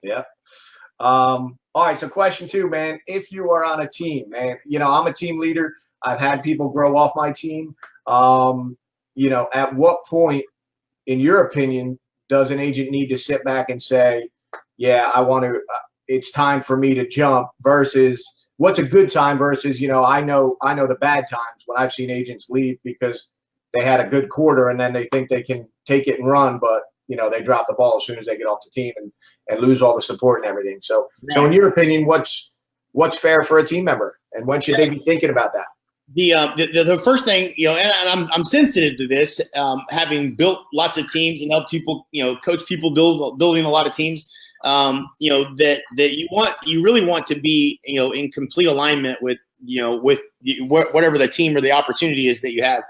Yeah. All right. So question 2, man, if you are on a team, man, I'm a team leader. I've had people grow off my team. At what point, in your opinion, does an agent need to sit back and say, yeah, I want to, it's time for me to jump, versus what's a good time versus, I know the bad times when I've seen agents leave because they had a good quarter and then they think they can take it and run, but they drop the ball as soon as they get off the team and lose all the support and everything. So, Right. In your opinion, what's fair for a team member, and when should they be thinking about that? The first thing, and I'm sensitive to this, having built lots of teams and helped people, coach people building a lot of teams, that you really want to be, in complete alignment with whatever the team or the opportunity is that you have.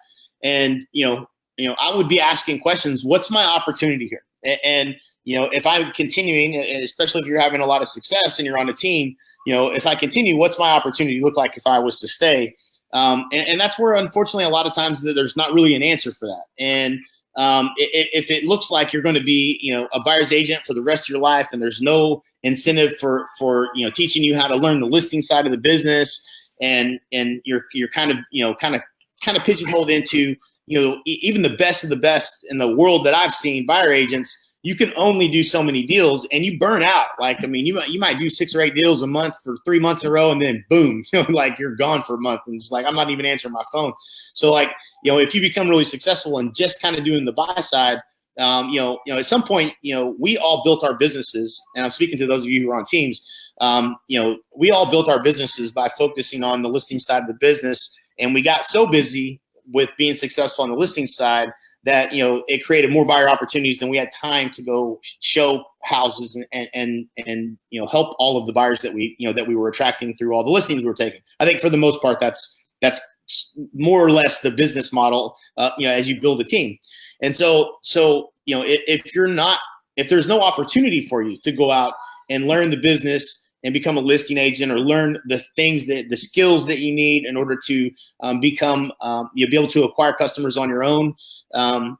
And, I would be asking questions. What's my opportunity here? And if I'm continuing, especially if you're having a lot of success and you're on a team, if I continue, what's my opportunity look like if I was to stay? And that's where, unfortunately, a lot of times there's not really an answer for that. And if it looks like you're going to be, a buyer's agent for the rest of your life, and there's no incentive for teaching you how to learn the listing side of the business, and you're kind of pigeonholed into, even the best of the best in the world that I've seen, buyer agents, you can only do so many deals and you burn out. You might do 6 or 8 deals a month for 3 months in a row, and then boom, you're gone for a month. And it's like, I'm not even answering my phone. So if you become really successful and just kind of doing the buy side, at some point, we all built our businesses, and I'm speaking to those of you who are on teams, we all built our businesses by focusing on the listing side of the business. And we got so busy with being successful on the listing side that, it created more buyer opportunities than we had time to go show houses and help all of the buyers that we were attracting through all the listings we were taking. I think for the most part, that's more or less the business model, as you build a team. And so, if there's no opportunity for you to go out and learn the business and become a listing agent, or learn the skills that you need in order to become, you'll be able to acquire customers on your own,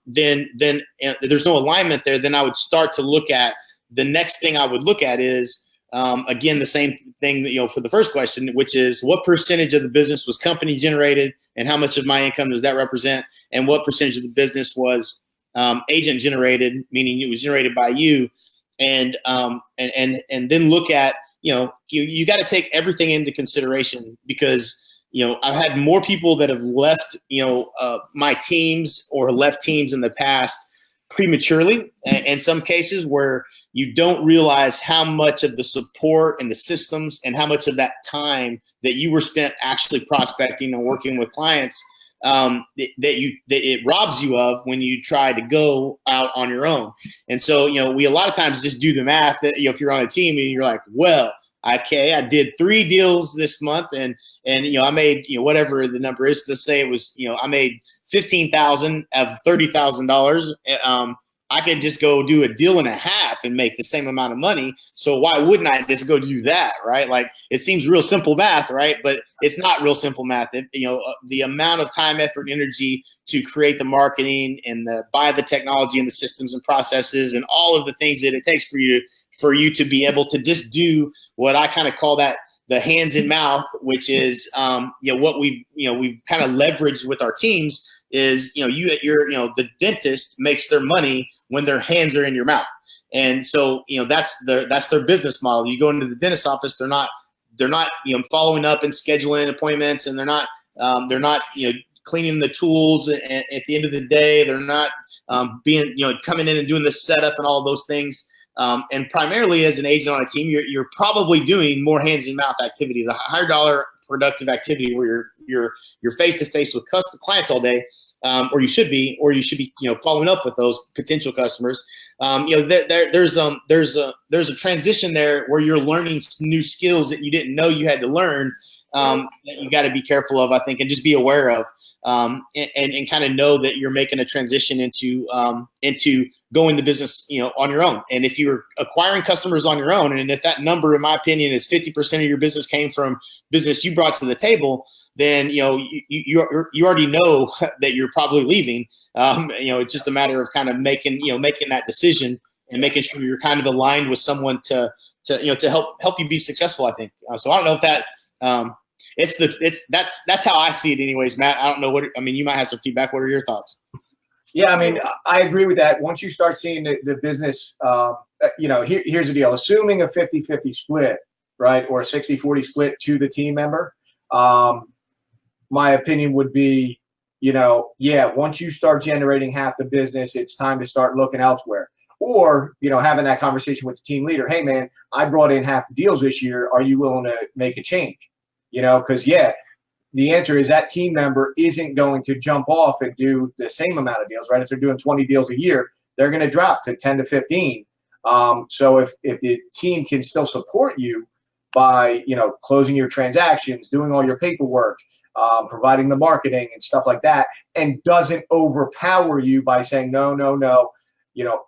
then there's no alignment there. Then I would start to look at, the next thing I would look at is, again, the same thing that, for the first question, which is what percentage of the business was company generated and how much of my income does that represent? And what percentage of the business was agent generated, meaning it was generated by you. And then look at, you got to take everything into consideration, because, I've had more people that have left, my teams or left teams in the past prematurely, in some cases where you don't realize how much of the support and the systems and how much of that time that you were spent actually prospecting and working with clients, that it robs you of when you try to go out on your own. And so, we a lot of times just do the math that, if you're on a team and you're like, well, okay, I did 3 deals this month and I made, whatever the number is, to say it was, I made $15,000 of $30,000. I could just go do a deal and a half and make the same amount of money. So why wouldn't I just go do that, right? It seems real simple math, right? But it's not real simple math. The amount of time, effort, and energy to create the marketing and buy the technology and the systems and processes and all of the things that it takes for you to be able to just do what I kind of call that the hands and mouth, which is what we've kind of leveraged with our teams is, the dentist makes their money when their hands are in your mouth. And so, that's their business model. You go into the dentist's office, they're not following up and scheduling appointments, and they're not cleaning the tools. And at the end of the day, they're not coming in and doing the setup and all of those things. And primarily as an agent on a team, you're probably doing more hands and mouth activity, the higher dollar productive activity where you're face to face with clients all day, or you should be following up with those potential customers. There's a transition there where you're learning new skills that you didn't know you had to learn, that you got to be careful of, I think, and just be aware of, and kind of know that you're making a transition into going the business, on your own. And if you're acquiring customers on your own, and if that number, in my opinion, is 50% of your business came from business you brought to the table, then, you already know that you're probably leaving. It's just a matter of kind of making that decision and making sure you're kind of aligned with someone to help you be successful. I think so. I don't know if that that's how I see it, anyways, Matt. I don't know you might have some feedback. What are your thoughts? Yeah, I mean, I agree with that. Once you start seeing the business, here's the deal. Assuming a 50-50 split, right, or a 60-40 split to the team member, my opinion would be, once you start generating half the business, it's time to start looking elsewhere. Or, having that conversation with the team leader. Hey, man, I brought in half the deals this year. Are you willing to make a change? Because, the answer is that team member isn't going to jump off and do the same amount of deals, right? If they're doing 20 deals a year, they're going to drop to 10 to 15. So if the team can still support you by, closing your transactions, doing all your paperwork, providing the marketing and stuff like that, and doesn't overpower you by saying, no,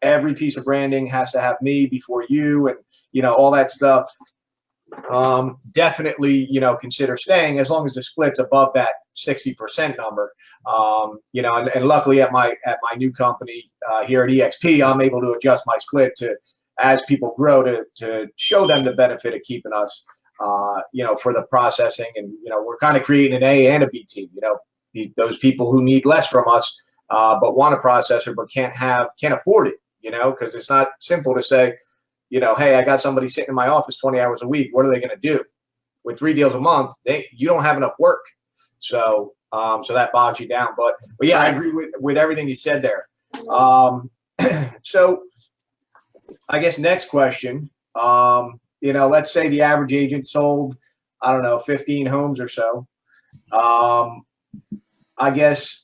every piece of branding has to have me before you and, all that stuff. Definitely, consider staying as long as the split's above that 60% number. And luckily at my new company here at EXP, I'm able to adjust my split to as people grow to show them the benefit of keeping us, for the processing. And, we're kind of creating an A and a B team, those people who need less from us, but want a processor, but can't afford it, because it's not simple to say, hey, I got somebody sitting in my office 20 hours a week. What are they going to do? With 3 deals a month, you don't have enough work. So that bogs you down. But yeah, I agree with everything you said there. So I guess next question, let's say the average agent sold, 15 homes or so. I guess